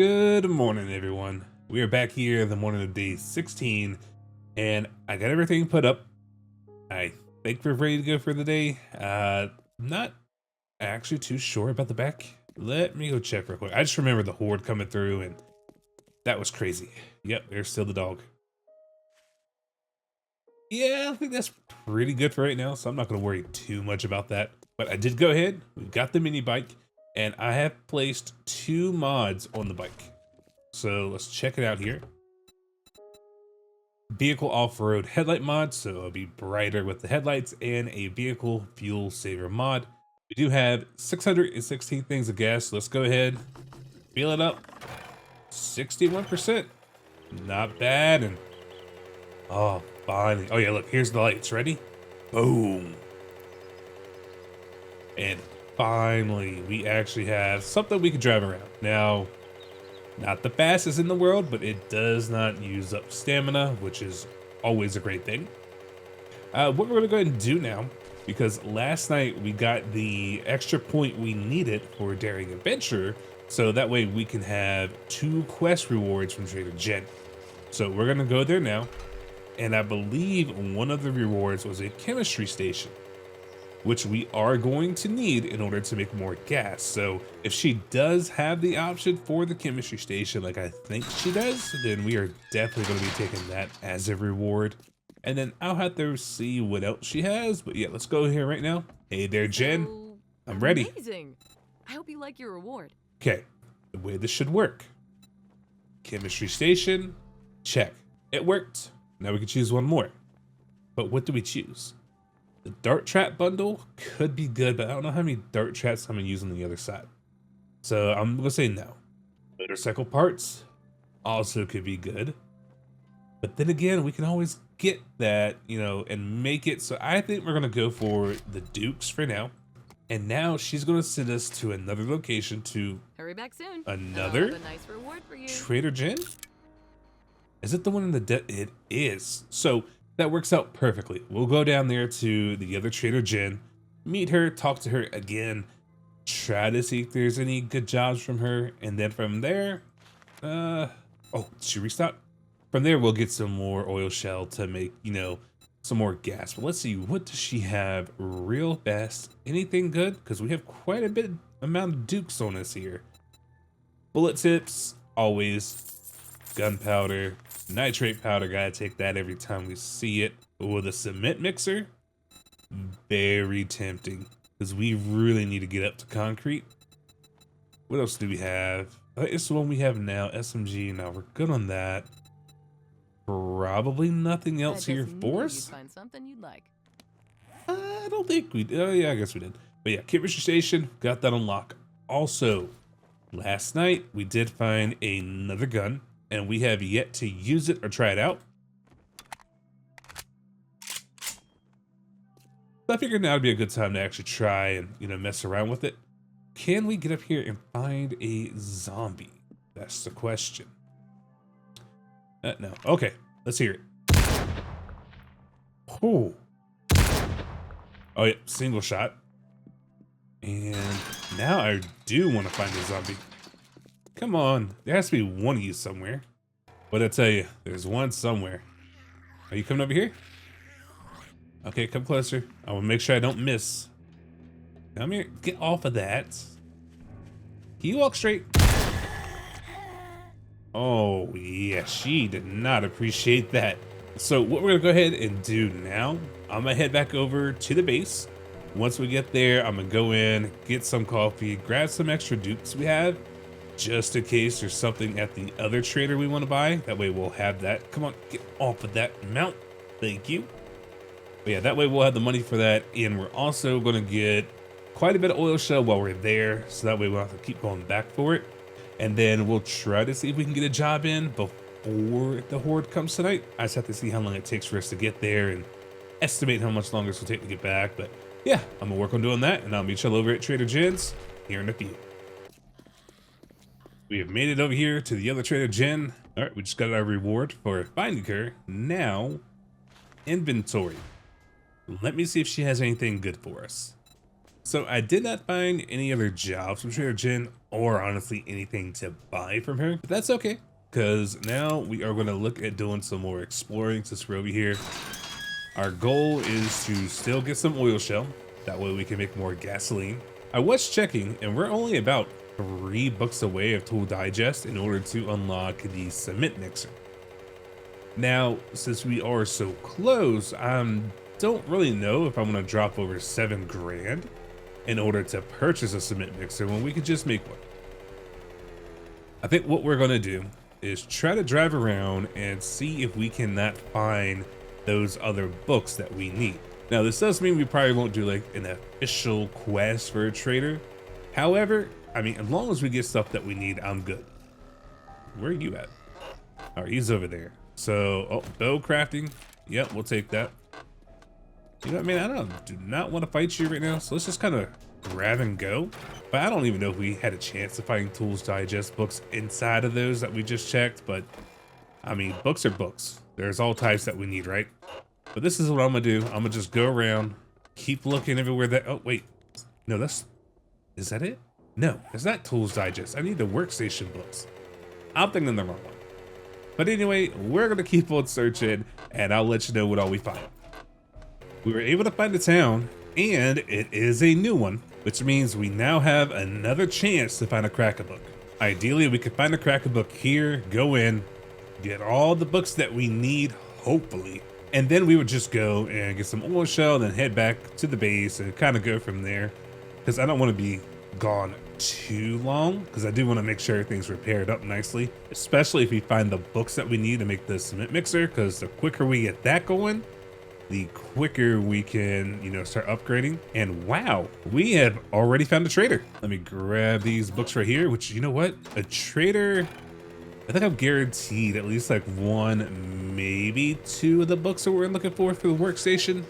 Good morning, everyone. We are back here the morning of day 16, and I got everything put up. I think we're ready to go for the day. Not actually too sure about the back. Let me go check real quick. I just remember the Horde coming through, and that was crazy. Yep, there's still the dog. Yeah, I think that's pretty good for right now, so I'm not going to worry too much about that. But I did go ahead. We've got the mini bike, and I have placed 2 mods on the bike. So let's check it out here. Vehicle off-road headlight mod, so it'll be brighter with the headlights, and a vehicle fuel saver mod. We do have 616 things of gas. So let's go ahead, fill it up. 61%, not bad. And oh, finally. Oh yeah, look, here's the lights. Ready? Boom. And finally, we actually have something we can drive around. Now, not the fastest in the world, but it does not use up stamina, which is always a great thing. What we're going to go ahead and do now, because last night we got the extra point we needed for Daring Adventure, so that way we can have 2 quest rewards from Trader Jen. So we're going to go there now, and I believe one of the rewards was a chemistry station, which we are going to need in order to make more gas. So if she does have the option for the chemistry station, like I think she does, then we are definitely going to be taking that as a reward. And then I'll have to see what else she has. But yeah, let's go here right now. Hey there, Jen. I'm ready. Amazing. I hope you like your reward. Okay, the way this should work. Chemistry station, check. It worked. Now we can choose one more. But what do we choose? The dart trap bundle could be good, but I don't know how many dart traps I'm gonna use on the other side. So I'm gonna say no. Motorcycle parts also could be good. But then again, we can always get that, and make it. So I think we're gonna go for the Dukes for now. And now she's gonna send us to another location to Hurry back soon. another I'll have a nice reward for you. Trader Jen? Is it the one in the It is. So that works out perfectly. We'll go down there to the other Trader Jen, meet her, talk to her again, try to see if there's any good jobs from her, and then from there, oh, did she restock? From there, we'll get some more oil shell to make, some more gas. But let's see, what does she have real best? Anything good? Because we have quite a bit amount of Dukes on us here. Bullet tips, always. Gunpowder, nitrate powder, gotta take that every time we see it. Or the cement mixer, very tempting, because we really need to get up to concrete. What else do we have? It's the one we have now, SMG. Now we're good on that. Probably nothing else here for us. Find something you'd like. I don't think we did. Oh yeah, I guess we did. But yeah, chemistry station, got that on lock. Also, last night we did find another gun, and we have yet to use it or try it out. So I figured now would be a good time to actually try and, mess around with it. Can we get up here and find a zombie? That's the question. No. Okay, let's hear it. Oh. Oh yeah, single shot. And now I do want to find a zombie. Come on, there has to be one of you somewhere. But I tell you, there's one somewhere. Are you coming over here? Okay, come closer. I will make sure I don't miss. Come here, get off of that. Can you walk straight? Oh yeah, she did not appreciate that. So what we're gonna go ahead and do now, I'm gonna head back over to the base. Once we get there, I'm gonna go in, get some coffee, grab some extra Dukes we have, just in case there's something at the other trader we want to buy. That way we'll have that. Come on, get off of that mount. Thank you. But yeah, that way we'll have the money for that. And we're also going to get quite a bit of oil shell while we're there. So that way we'll have to keep going back for it. And then we'll try to see if we can get a job in before the Horde comes tonight. I just have to see how long it takes for us to get there and estimate how much longer this will take to get back. But yeah, I'm going to work on doing that. And I'll meet y'all over at Trader Jen's here in a few. We have made it over here to the other Trader Jen. All right, we just got our reward for finding her. Now, inventory. Let me see if she has anything good for us. So I did not find any other jobs from Trader Jen or honestly anything to buy from her, but that's okay. Because now we are going to look at doing some more exploring since we're over here. Our goal is to still get some oil shell. That way we can make more gasoline. I was checking and we're only about 3 books away of Tool Digest in order to unlock the cement mixer. Now, since we are so close, I don't really know if I'm going to drop over 7 grand in order to purchase a cement mixer when we could just make one. I think what we're going to do is try to drive around and see if we cannot find those other books that we need. Now, this does mean we probably won't do like an official quest for a trader. However, I mean, as long as we get stuff that we need, I'm good. Where are you at? All right, he's over there. So, oh, bow crafting. Yep, we'll take that. You know what I mean? I do not want to fight you right now. So let's just kind of grab and go. But I don't even know if we had a chance to find Tools Digest books inside of those that we just checked. But I mean, books are books. There's all types that we need, right? But this is what I'm gonna do. I'm gonna just go around, keep looking everywhere that, oh wait, no, is that it? No, it's not Tools Digest. I need the workstation books. I'm thinking the wrong one. But anyway, we're gonna keep on searching and I'll let you know what all we find. We were able to find a town and it is a new one, which means we now have another chance to find a cracker book. Ideally, we could find a cracker book here, go in, get all the books that we need, hopefully. And then we would just go and get some oil shell, then head back to the base and kind of go from there. Because I don't want to be gone too long, because I do want to make sure everything's repaired up nicely. Especially if we find the books that we need to make the cement mixer, because the quicker we get that going, the quicker we can, you know, start upgrading. And wow, we have already found a trader. Let me grab these books right here, which, you know what? A trader, I think I'm guaranteed at least like 1, maybe 2 of the books that we're looking for the workstation.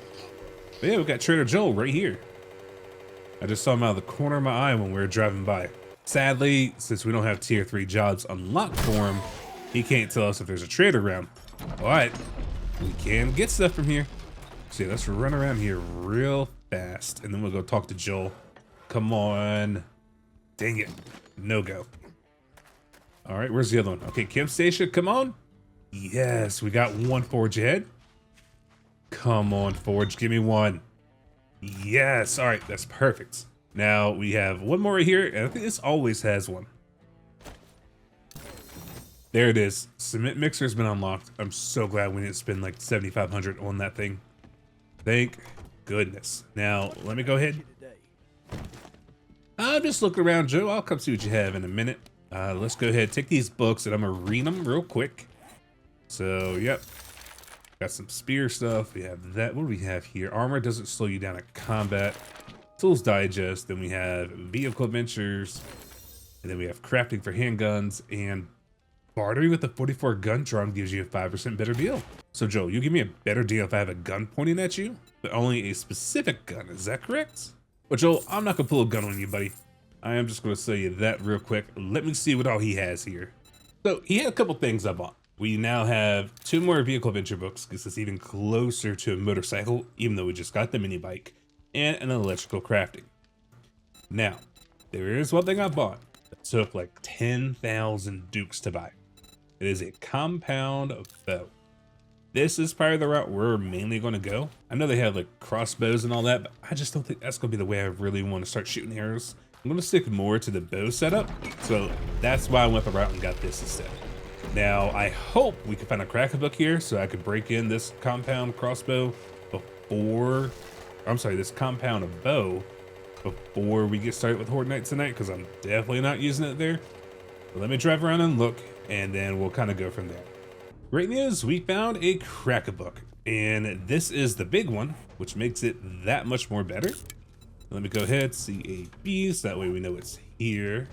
But yeah, we got Trader Joel right here. I just saw him out of the corner of my eye when we were driving by. Sadly, since we don't have tier 3 jobs unlocked for him, he can't tell us if there's a trader around. But we can get stuff from here. So yeah, let's run around here real fast and then we'll go talk to Joel. Come on. Dang it. No go. All right, where's the other one? Okay, Camp Station, come on. Yes, we got 1 Forge ahead. Come on, Forge, give me 1. Yes, all right, that's perfect. Now we have 1 more right here, and I think this always has 1. There it is. Cement mixer has been unlocked. I'm so glad we didn't spend like 7,500 on that thing. Thank goodness. Now, let me go ahead. I'm just looking around, Joe. I'll come see what you have in a minute. Let's go ahead, take these books, and I'm gonna read them real quick. So, yep. Got some spear stuff. We have that. What do we have here? Armor doesn't slow you down at combat. Tools Digest. Then we have vehicle adventures. And then we have crafting for handguns. And bartering with the 44 gun drum gives you a 5% better deal. So, Joe, you give me a better deal if I have a gun pointing at you, but only a specific gun. Is that correct? Well, Joel, I'm not gonna pull a gun on you, buddy. I am just gonna show you that real quick. Let me see what all he has here. So he had a couple things I bought. We now have 2 more vehicle adventure books, gets us even closer to a motorcycle, even though we just got the mini bike, and an electrical crafting. Now, there is one thing I bought that took like 10,000 dukes to buy. It is a compound bow. This is probably the route we're mainly going to go. I know they have like crossbows and all that, but I just don't think that's going to be the way I really want to start shooting arrows. I'm going to stick more to the bow setup, so that's why I went the route and got this instead. Now, I hope we can find a cracker book here so I could break in this compound crossbow before, I'm sorry, this compound of bow before we get started with Horde Night tonight, because I'm definitely not using it there. But let me drive around and look, and then we'll kind of go from there. Great news, we found a cracker book, and this is the big one, which makes it that much more better. Let me go ahead, CAB, so that way we know it's here.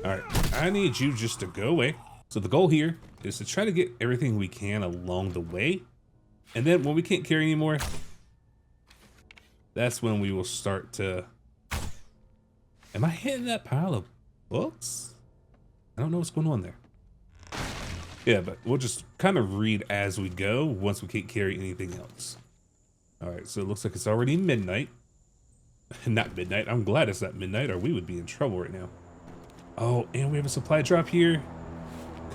All right, I need you just to go away. So the goal here is to try to get everything we can along the way. And then when we can't carry anymore, that's when we will start to... Am I hitting that pile of books? I don't know what's going on there. Yeah, but we'll just kind of read as we go once we can't carry anything else. All right, so it looks like it's already midnight. Not midnight. I'm glad it's not midnight or we would be in trouble right now. Oh, and we have a supply drop here.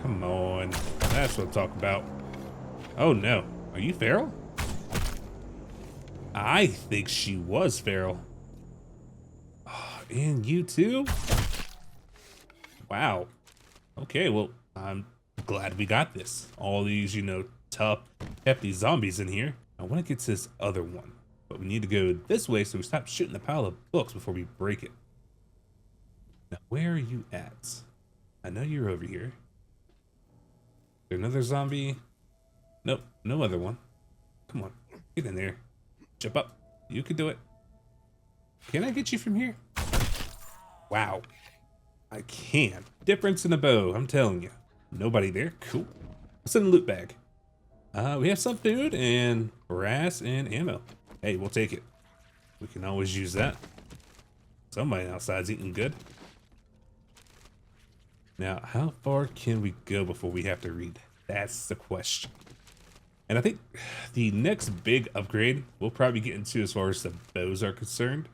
Come on. That's what I'm talking about. Oh no. Are you feral? I think she was feral. Oh, and you too? Wow. Okay, well, I'm glad we got this. All these, you know, tough, hefty zombies in here. I want to get to this other one, but we need to go this way so we stop shooting the pile of books before we break it. Now, where are you at? I know you're over here. Is there another zombie? Nope, no other one. Come on, get in there. Jump up. You can do it. Can I get you from here? Wow. I can. Difference in a bow, I'm telling you. Nobody there. Cool. What's in the loot bag? We have some food and brass and ammo. Hey, we'll take it. We can always use that. Somebody outside's eating good. Now, how far can we go before we have to read? That's the question. And I think the next big upgrade we'll probably get into as far as the bows are concerned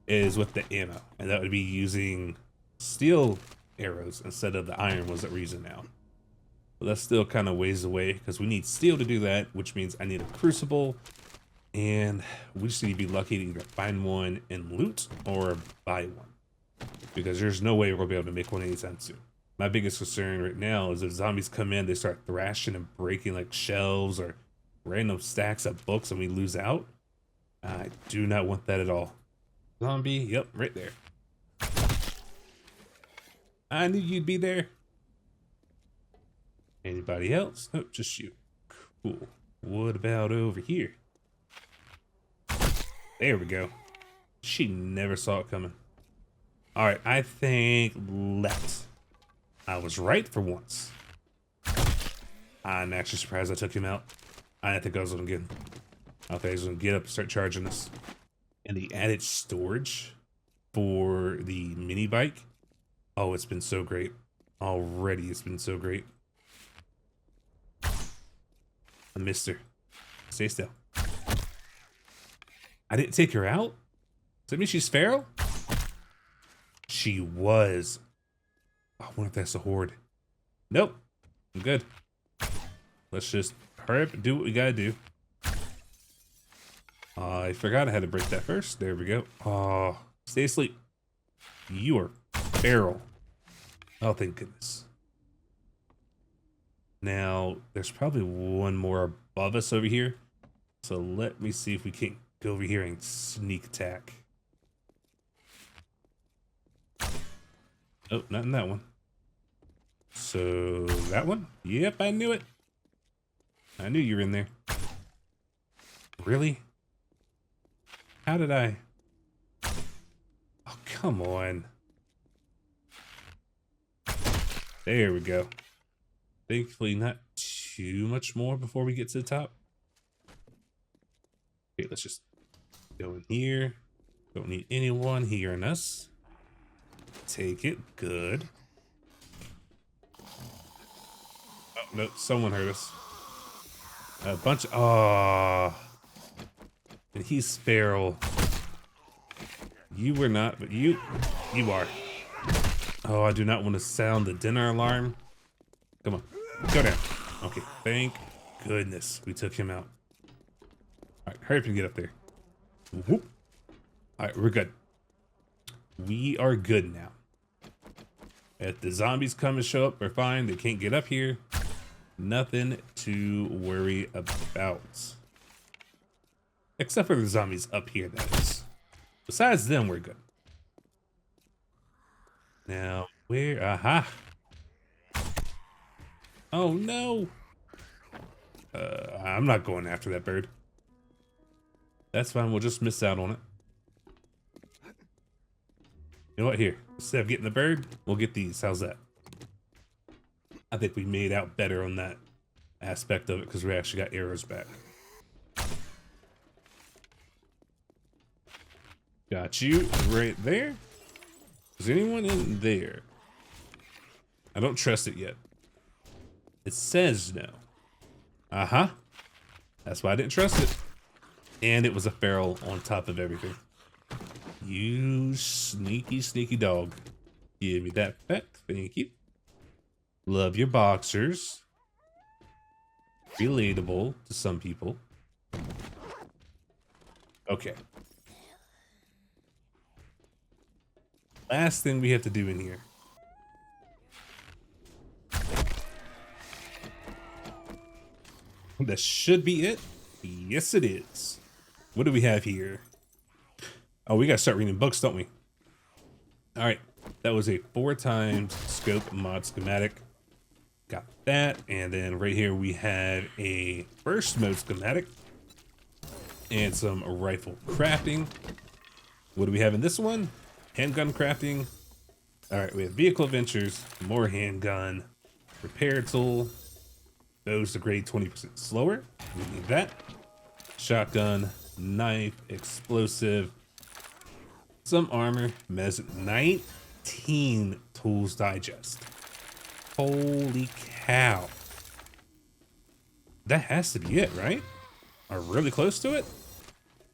is with the ammo. And that would be using steel arrows instead of the iron ones that we're using now. But that's still kind of ways away because we need steel to do that, which means I need a crucible. And we just need to be lucky to either find one and loot or buy one. Because there's no way we'll be able to make one anytime soon. My biggest concern right now is if zombies come in, they start thrashing and breaking like shelves or random stacks of books and we lose out. I do not want that at all. Zombie, yep, right there. I knew you'd be there. Anybody else? Nope, just you. Cool. What about over here? There we go. She never saw it coming. All right, I think left. I was right for once. I'm actually surprised I took him out. I didn't think I was gonna get him. I thought he was gonna get up and start charging us. And the added storage for the mini bike. Oh, it's been so great. Already, it's been so great. I missed her. Stay still. I didn't take her out? Does that mean she's feral? She was. I wonder if that's a horde. Nope. I'm good. Let's just hurry up and do what we gotta do. I forgot I had to break that first. There we go. Oh, stay asleep. You are feral. Oh, thank goodness. Now, there's probably one more above us over here. So let me see if we can't go over here and sneak attack. Oh, not in that one. So that one? Yep, I knew it. I knew you were in there. Really? How did I? Oh, come on. There we go. Thankfully, not too much more before we get to the top. Okay, let's just go in here. Don't need anyone hearing us. Take it. Good. Oh, no, someone heard us. A bunch of... Oh. And he's feral. You were not, but you are. Oh, I do not want to sound the dinner alarm. Come on. Go down. Okay, thank goodness we took him out. All right, hurry up and get up there. Whoop. All right, we're good. We are good now. If the zombies come and show up, we're fine. They can't get up here. Nothing to worry about. Except for the zombies up here, that is. Besides them, we're good. Now, where? Aha. Oh, no. I'm not going after that bird. That's fine. We'll just miss out on it. You know what? Here. Instead of getting the bird, we'll get these. How's that? I think we made out better on that aspect of it because we actually got arrows back. Got you right there. Is anyone in there? I don't trust it yet. It says no. Uh-huh. That's why I didn't trust it. And it was a feral on top of everything. You sneaky, sneaky dog. Give me that back. Thank you. Love your boxers. Relatable to some people. Okay. Last thing we have to do in here. That should be it. Yes, it is. What do we have here? Oh, we gotta start reading books, don't we? All right. That was a 4x scope mod schematic. Got that. And then right here we have a burst mode schematic and some rifle crafting. What do we have in this one? Handgun crafting. All right, we have vehicle adventures, more handgun, repair tool, those degrade 20% slower. We need that. Shotgun, knife, explosive, some armor, mes 19 tools digest. Holy cow. That has to be it, right? Are we really close to it?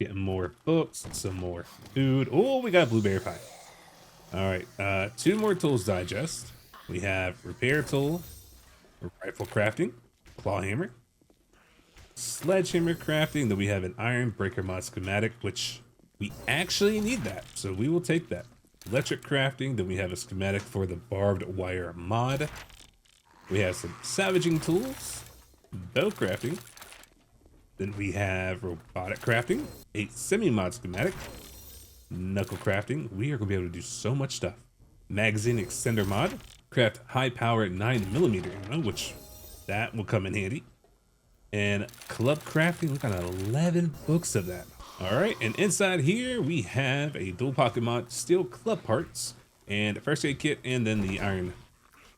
Getting more books, some more food. Oh, we got blueberry pie. All right, 2 more tools digest. We have repair tool, rifle crafting, claw hammer, sledgehammer crafting. Then we have an iron breaker mod schematic, which we actually need that, so we will take that. Electric crafting. Then we have a schematic for the barbed wire mod. We have some savaging tools, bow crafting. Then we have robotic crafting, a semi mod schematic, knuckle crafting. We are gonna be able to do so much stuff. Magazine extender mod, craft high power 9mm ammo, which that will come in handy. And club crafting, we got 11 books of that. All right, and inside here we have a dual pocket mod, steel club parts, and a first aid kit, and then the iron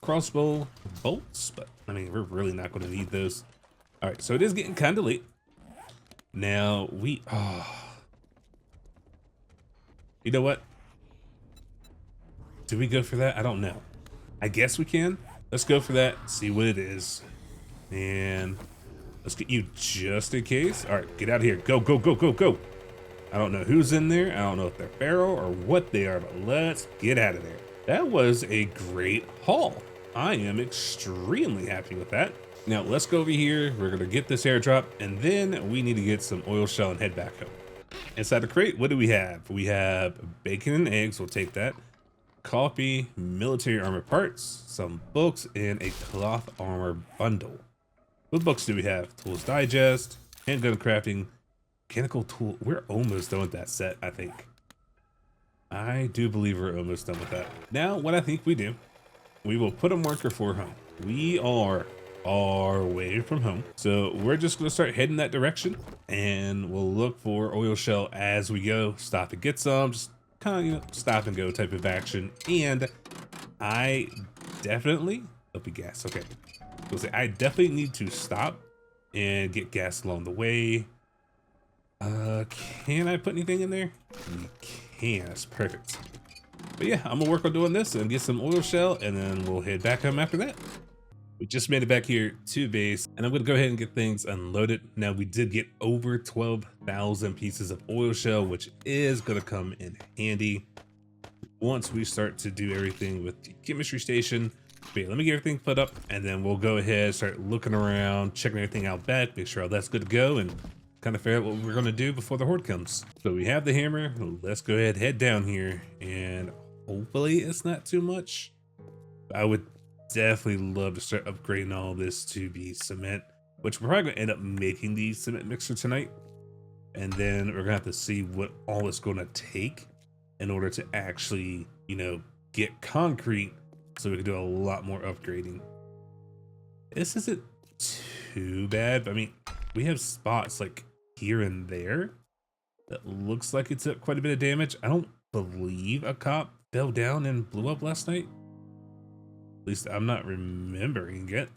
crossbow bolts. But I mean, we're really not going to need those. All right, so it is getting kind of late. Now you know what? Do we go for that? I don't know. I guess we can. Let's go for that, see what it is. And let's get you just in case. All right, get out of here. Go, go, go, go, go. I don't know who's in there. I don't know if they're feral or what they are, but let's get out of there. That was a great haul. I am extremely happy with that. Now let's go over here. We're gonna get this airdrop, and then we need to get some oil shell and head back home. Inside the crate, what do we have? We have bacon and eggs. We'll take that. Coffee, military armor parts, some books, and a cloth armor bundle. What books do we have? Tools digest, handgun crafting, mechanical tool. We're almost done with that set, I think. I do believe we're almost done with that. Now, what I think we do, we will put a marker for home. We are away from home, so we're just going to start heading that direction, and we'll look for oil shell as we go. Stop and get some, just kind of, you know, stop and go type of action. And I definitely gas. Okay, so I definitely need to stop and get gas along the way. Can I put anything in there? We can. That's perfect. But yeah, I'm gonna work on doing this and get some oil shell, and then we'll head back home after that. We just made it back here to base, and I'm gonna go ahead and get things unloaded. Now, we did get over 12,000 pieces of oil shell, which is gonna come in handy once we start to do everything with the chemistry station. But yeah, let me get everything put up, and then we'll go ahead, start looking around, checking everything out back, make sure all that's good to go, and kind of figure out what we're gonna do before the horde comes. So we have the hammer. Let's go ahead, head down here, and hopefully it's not too much. I would definitely love to start upgrading all this to be cement, which we're probably gonna end up making the cement mixer tonight, and then we're gonna have to see what all it's gonna take in order to actually, you know, get concrete, so we can do a lot more upgrading. This isn't too bad, but I mean, we have spots like here and there that looks like it took quite a bit of damage. I don't believe a cop fell down and blew up last night. At least I'm not remembering it.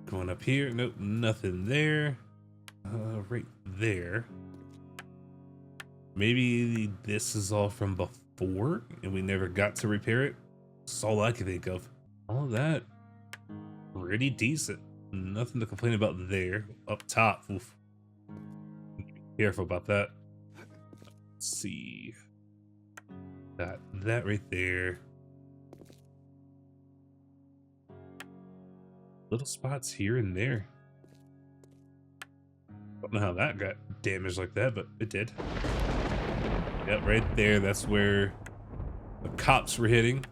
Going up here, nope, nothing there. Right there. Maybe this is all from before and we never got to repair it. That's all I can think of. All of that pretty decent. Nothing to complain about there. Up top, oof. Be careful about that. Let's see. Got that right there. Little spots here and there. Don't know how that got damaged like that, but it did. Yep, right there. That's where the cops were hitting.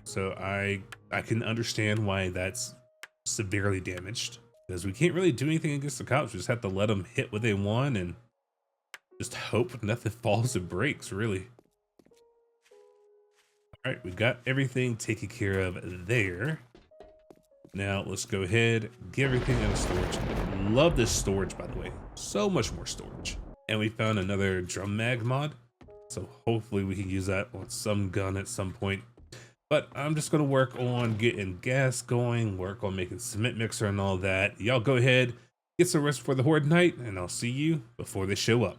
So I can understand why that's severely damaged, because we can't really do anything against the cops. We just have to let them hit what they want and just hope nothing falls and breaks, really. All right, we got everything taken care of there. Now let's go ahead, get everything out of storage. Love this storage, by the way. So much more storage. And we found another drum mag mod. So hopefully we can use that on some gun at some point. But I'm just gonna work on getting gas going, work on making cement mixer and all that. Y'all go ahead, get some rest for the Horde night, and I'll see you before they show up.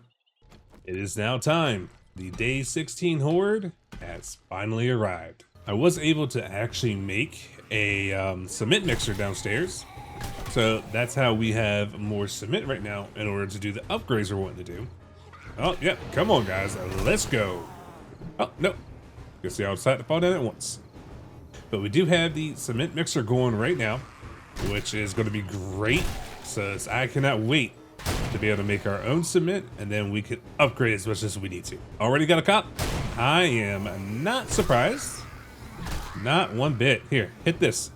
It is now time. The day 16 Horde has finally arrived. I was able to actually make a cement mixer downstairs. So that's how we have more cement right now in order to do the upgrades we're wanting to do. Oh, yeah, come on guys, let's go. Oh, no, guess they all decided to fall down at once. But we do have the cement mixer going right now, which is gonna be great. So I cannot wait to be able to make our own cement, and then we can upgrade as much as we need to. Already got a cop. I am not surprised. Not one bit. Here, hit this.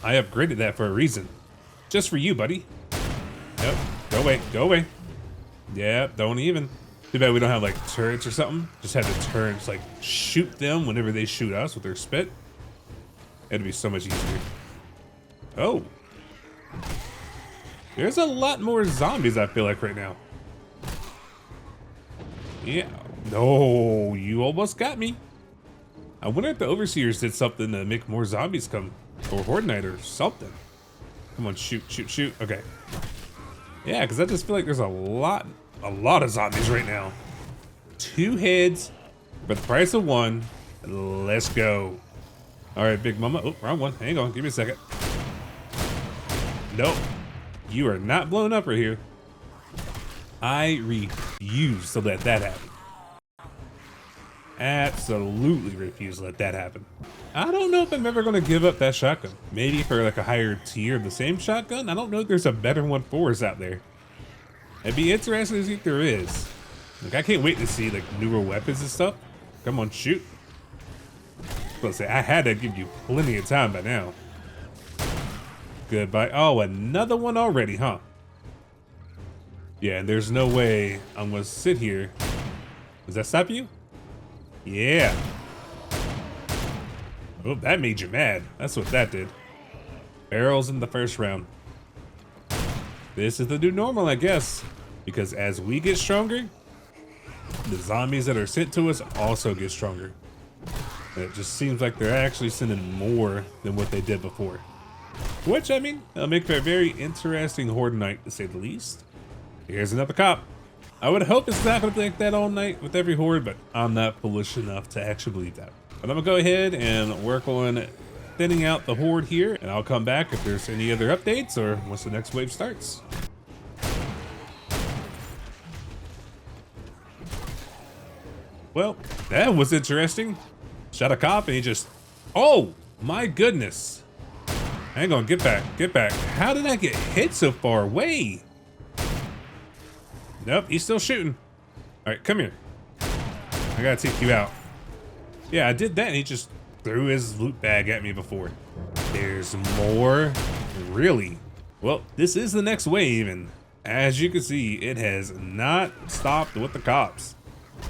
I upgraded that for a reason. Just for you, buddy. Nope. Go away. Go away. Yeah, don't even. Too bad we don't have like turrets or something. Just have the turrets like shoot them whenever they shoot us with their spit. It'd be so much easier. Oh. There's a lot more zombies, I feel like, right now. Yeah. No, you almost got me. I wonder if the Overseers did something to make more zombies come, or Horde Night or something. Come on, shoot, shoot, shoot. Okay. Yeah, because I just feel like there's a lot of zombies right now. 2 heads for the price of 1. Let's go. All right, Big Mama. Oh, wrong one. Hang on, give me a second. Nope. You are not blowing up right here. I refuse to let that happen. Absolutely refuse to let that happen. I don't know if I'm ever going to give up that shotgun. Maybe for like a higher tier of the same shotgun. I don't know if there's a better one for us out there. It'd be interesting to see if there is. Like, I can't wait to see like newer weapons and stuff. Come on, shoot. I was gonna say, I had to give you plenty of time by now. Goodbye. Oh, another one already, huh? Yeah, and there's no way I'm gonna sit here. Does that stop you? Yeah. Oh, that made you mad. That's what that did. Barrels in the first round. This is the new normal, I guess. Because as we get stronger, the zombies that are sent to us also get stronger. And it just seems like they're actually sending more than what they did before. Which, I mean, it'll make for a very interesting Horde night, to say the least. Here's another cop. I would hope it's not going to be like that all night with every Horde, but I'm not foolish enough to actually believe that. But I'm going to go ahead and work on thinning out the Horde here, and I'll come back if there's any other updates or once the next wave starts. Well, that was interesting. Shot a cop and he just... Oh, my goodness. Hang on, get back, get back. How did I get hit so far away? Nope, he's still shooting. All right, come here. I gotta take you out. Yeah, I did that and he just threw his loot bag at me before. There's more? Really? Well, this is the next wave, and as you can see, it has not stopped with the cops.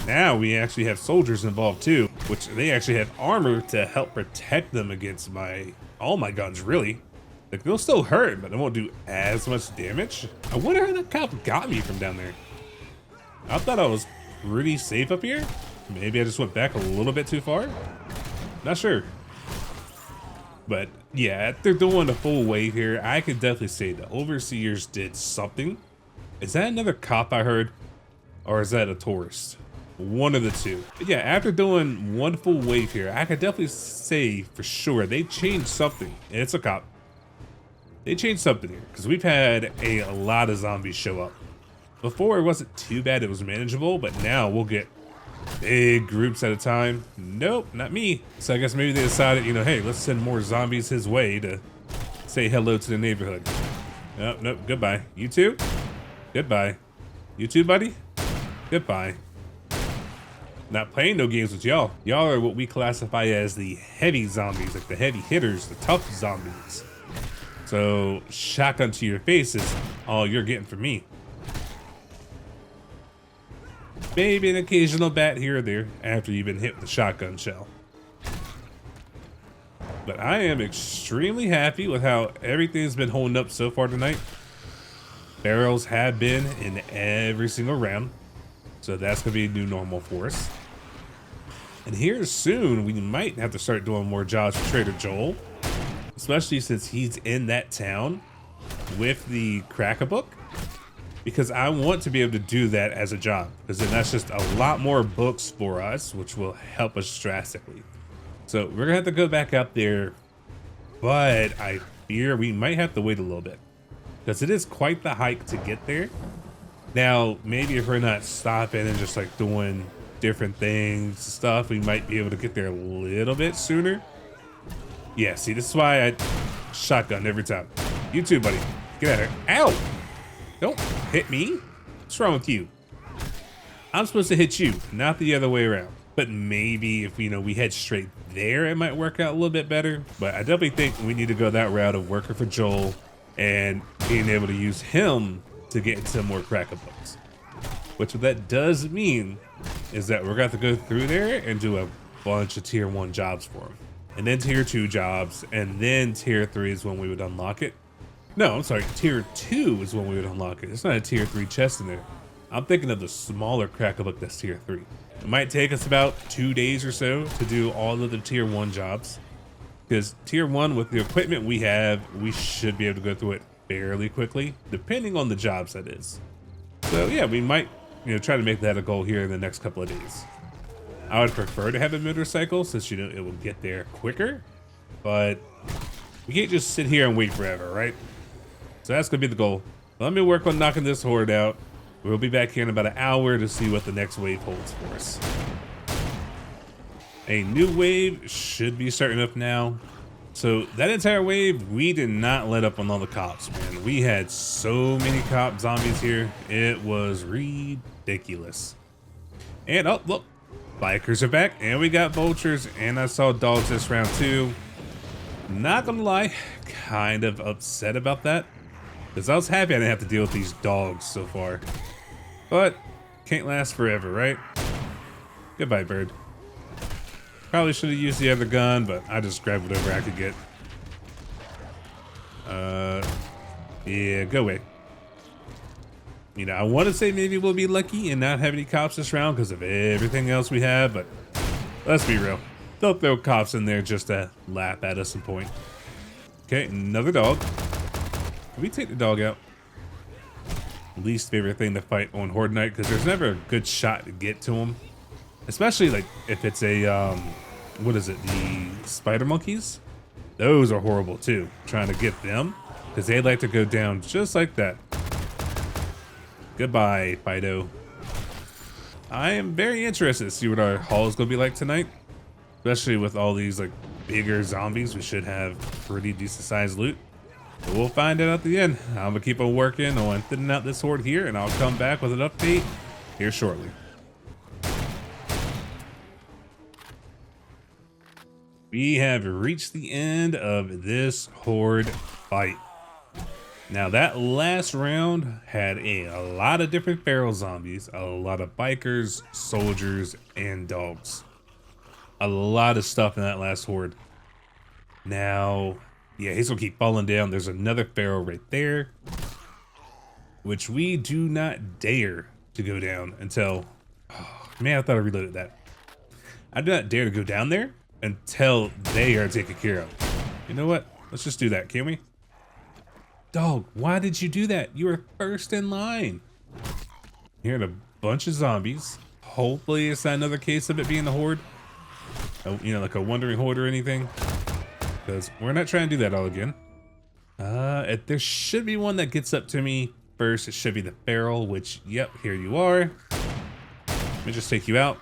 Now we actually have soldiers involved too, which they actually have armor to help protect them against all my guns, really. Like, they'll still hurt, but they won't do as much damage. I wonder how that cop got me from down there. I thought I was pretty safe up here. Maybe I just went back a little bit too far. Not sure. But yeah, after doing the full wave here, I could definitely say the Overseers did something. Is that another cop I heard? Or is that a tourist? One of the two. But yeah, after doing one full wave here, I could definitely say for sure they changed something. And it's a cop. They changed something here, because we've had a lot of zombies show up. Before, it wasn't too bad, it was manageable, but now we'll get big groups at a time. Nope, not me. So I guess maybe they decided, you know, hey, let's send more zombies his way to say hello to the neighborhood. Nope, nope, goodbye. You too? Goodbye. You too, buddy? Goodbye. Not playing no games with y'all. Y'all are what we classify as the heavy zombies, like the heavy hitters, the tough zombies. So shotgun to your face is all you're getting from me. Maybe an occasional bat here or there after you've been hit with a shotgun shell. But I am extremely happy with how everything's been holding up so far tonight. Barrels have been in every single round. So that's gonna be a new normal for us. And here soon, we might have to start doing more jobs for Trader Joel, especially since he's in that town with the cracker book, because I want to be able to do that as a job, because then that's just a lot more books for us, which will help us drastically. So we're gonna have to go back out there, but I fear we might have to wait a little bit, because it is quite the hike to get there. Now, maybe if we're not stopping and just like doing different things and stuff, we might be able to get there a little bit sooner. Yeah, see, this is why I shotgun every time. You too, buddy. Get out of here. Ow! Don't hit me. What's wrong with you? I'm supposed to hit you, not the other way around. But maybe if, you know, we head straight there, it might work out a little bit better. But I definitely think we need to go that route of working for Joel and being able to use him to get into more cracker books. Which what that does mean is that we're going to have to go through there and do a bunch of tier 1 jobs for him. And then tier 2 jobs, and then tier 3 is when we would unlock it. No, I'm sorry, tier 2 is when we would unlock it. It's not a tier 3 chest in there. I'm thinking of the smaller cracker book that's tier 3. It might take us about 2 days or so to do all of the tier 1 jobs. Because tier 1, with the equipment we have, we should be able to go through it fairly quickly, depending on the jobs that is. So yeah, we might, you know, try to make that a goal here in the next couple of days. I would prefer to have a motorcycle since, you know, it will get there quicker, but we can't just sit here and wait forever, right? So that's gonna be the goal. Let me work on knocking this horde out. We'll be back here in about an hour to see what the next wave holds for us. A new wave should be starting up now. So that entire wave, we did not let up on all the cops, man. We had so many cop zombies here. It was ridiculous. And oh, look, bikers are back, and we got vultures, and I saw dogs this round too. Not gonna lie, kind of upset about that, because I was happy I didn't have to deal with these dogs so far. But can't last forever, right? Goodbye, bird. Probably should have used the other gun, but I just grabbed whatever I could get. Yeah, go away. You know, I want to say maybe we'll be lucky and not have any cops this round because of everything else we have, but let's be real. They'll throw cops in there just to laugh at us some point. Okay, another dog. Can we take the dog out? Least favorite thing to fight on Horde Night, because there's never a good shot to get to him. Especially like if it's a, what is it, the spider monkeys? Those are horrible too, trying to get them, because they like to go down just like that. Goodbye, Fido. I am very interested to see what our haul is going to be like tonight. Especially with all these like bigger zombies, we should have pretty decent sized loot. But we'll find out at the end. I'm going to keep on working on thinning out this horde here, and I'll come back with an update here shortly. We have reached the end of this horde fight. Now that last round had a lot of different feral zombies, a lot of bikers, soldiers, and dogs. A lot of stuff in that last horde. Now, yeah, he's gonna keep falling down. There's another feral right there, which we do not dare to go down until, oh, man, I thought I reloaded that. I do not dare to go down there until they are taken care of. You know what? Let's just do that, can we? Dog, why did you do that? You were first in line. Hearing a bunch of zombies. Hopefully it's not another case of it being a horde. You know, like a wandering horde or anything. Because we're not trying to do that all again. There should be one that gets up to me first. It should be the feral, which, yep, here you are. Let me just take you out.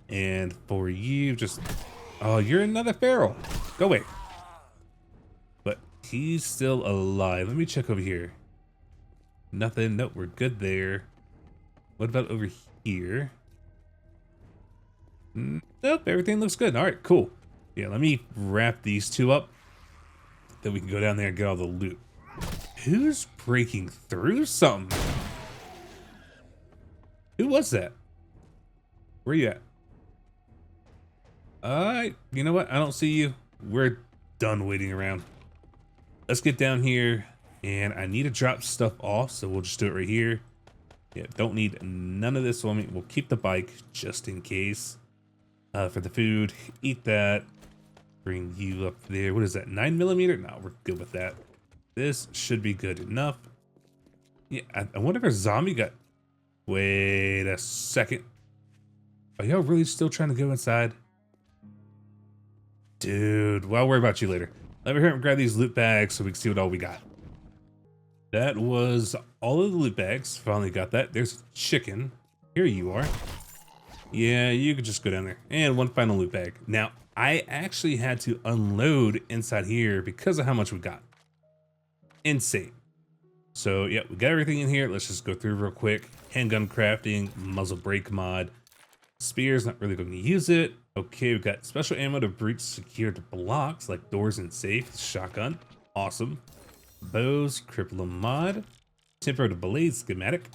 And for you, just, oh, you're another feral. Go away. But he's still alive. Let me check over here. Nothing. Nope, we're good there. What about over here? Nope, everything looks good. All right, cool. Yeah, let me wrap these two up. Then we can go down there and get all the loot. Who's breaking through something? Who was that? Where you at? You know what? I don't see you. We're done waiting around. Let's get down here, and I need to drop stuff off, so we'll just do it right here. Yeah, don't need none of this on me. We'll keep the bike just in case. For the food, eat that. Bring you up there. What is that? 9mm? No, we're good with that. This should be good enough. Yeah, I wonder if a zombie got... Wait a second. Are y'all really still trying to go inside? Dude, well, I'll worry about you later. Let me hurry up and grab these loot bags so we can see what all we got. That was all of the loot bags. Finally got that. There's chicken. Here you are. Yeah, you could just go down there. And one final loot bag. Now, I actually had to unload inside here because of how much we got. Insane. So, yeah, we got everything in here. Let's just go through real quick. Handgun crafting, muzzle brake mod. Spears, not really going to use it. Okay, we've got special ammo to breach secured blocks like doors and safes. Shotgun, awesome. Bows, cripple mod. Tempo to blaze schematic.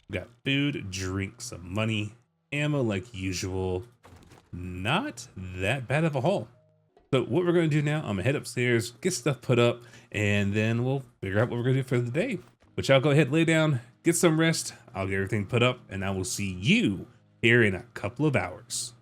We got food, drink, some money. Ammo like usual. Not that bad of a haul. So what we're going to do now, I'm going to head upstairs, get stuff put up, and then we'll figure out what we're going to do for the day. Which I'll go ahead, lay down, get some rest. I'll get everything put up, and I will see you here in a couple of hours.